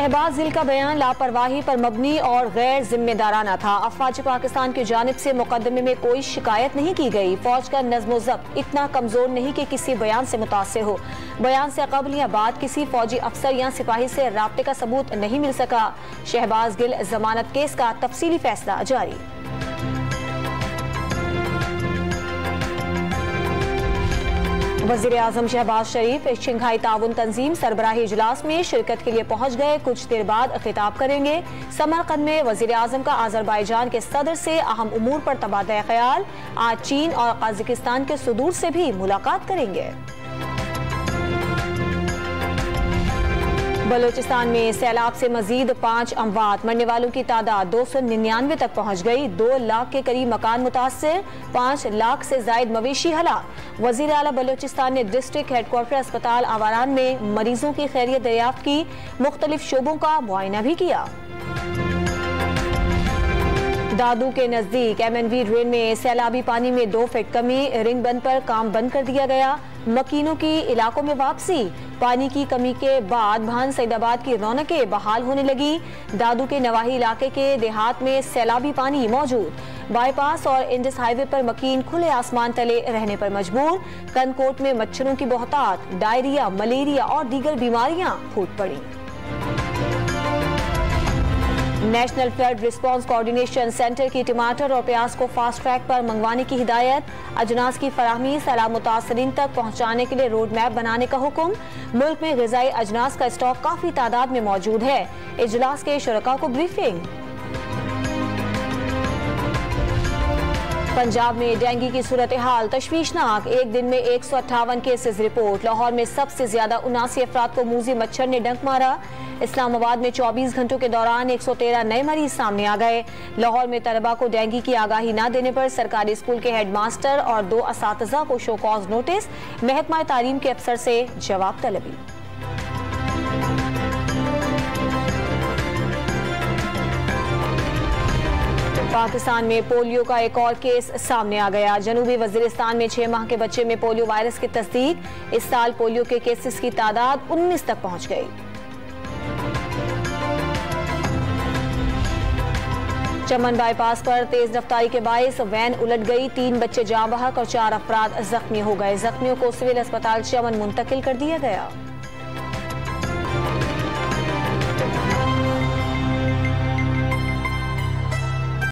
शहबाज गिल का बयान लापरवाही पर मबनी और गैर जिम्मेदाराना था। अफवाज पाकिस्तान की जानिब से मुकदमे में कोई शिकायत नहीं की गई। फौज का नज़्म ज़ब्त इतना कमजोर नहीं कि किसी बयान से मुतासिर हो। बयान से कबल या बाद किसी फौजी अफसर या सिपाही से राब्ते का सबूत नहीं मिल सका। शहबाज गिल जमानत केस का तफसीली फैसला जारी। वज़ीर आज़म शहबाज शरीफ शंघाई ताउन तंजीम सरबराही इजलास में शिरकत के लिए पहुंच गए। कुछ देर बाद खिताब करेंगे। समरकंद में वज़ीर आज़म का अज़रबैजान के सदर से अहम उमूर पर तबादला ख्याल। आज चीन और कजाकिस्तान के सदूर से भी मुलाकात करेंगे। बलोचिस्तान में सैलाब से मजीद 5 अमवात, मरने वालों की तादाद 299 तक पहुंच गई। 2 लाख के करीब मकान मुतासर, 5 लाख से जायद मवेशी हलाक। वजीर आला बलोचिस्तान ने डिस्ट्रिक्ट हेडक्वार्टर अस्पताल आवारान में मरीजों की खैरियत दरियाफ्त की। मुख्तलिफ शोबों का मुआयना भी किया। दादू के नजदीक MNV ड्रेन में सैलाबी पानी में 2 फीट कमी, रिंग बंद पर काम बंद कर दिया गया। मकीनों की इलाकों में वापसी, पानी की कमी के बाद भान सईदाबाद की रौनकें बहाल होने लगी। दादू के नवाही इलाके के देहात में सैलाबी पानी मौजूद। बाईपास और इंडस हाईवे पर मकीन खुले आसमान तले रहने पर मजबूर। कनकोट में मच्छरों की बहुतात, डायरिया, मलेरिया और दीगर बीमारियां फूट पड़ी। National flood response coordination centre की टमाटर और प्याज को फास्ट ट्रैक पर मंगवाने की हिदायत। अजनास की फराहमी सैलाब मुतासरीन तक पहुंचाने के लिए रोड मैप बनाने का हुक्म। मुल्क में ग़िज़ाई अजनास का स्टॉक काफी तादाद में मौजूद है। इजलास के शुरका को ब्रीफिंग। पंजाब में डेंगू की सूरत हाल तशवीशनाक, एक दिन में 158 केसेस रिपोर्ट। लाहौर में सबसे ज्यादा 79 अफराद को मूजी मच्छर ने डंक मारा। इस्लामाबाद में 24 घंटों के दौरान 113 नए मरीज सामने आ गए। लाहौर में तलबा को डेंगू की आगाही न देने पर सरकारी स्कूल के हेडमास्टर और 2 असातिज़ा को शो कॉज नोटिस। महकमा तालीम के अफसर से जवाब तलबी। पाकिस्तान में पोलियो का एक और केस सामने आ गया। जनूबी वजीरिस्तान में 6 माह के बच्चे में पोलियो वायरस की तस्दीक। इस साल पोलियो के केसेस की तादाद 19 तक पहुंच गई। चमन बाईपास पर तेज रफ्तारी के बाइस वैन उलट गई। 3 बच्चे जाँ बहक और 4 अफराद जख्मी हो गए। जख्मियों को सिविल अस्पताल चमन मुंतकिल कर दिया गया।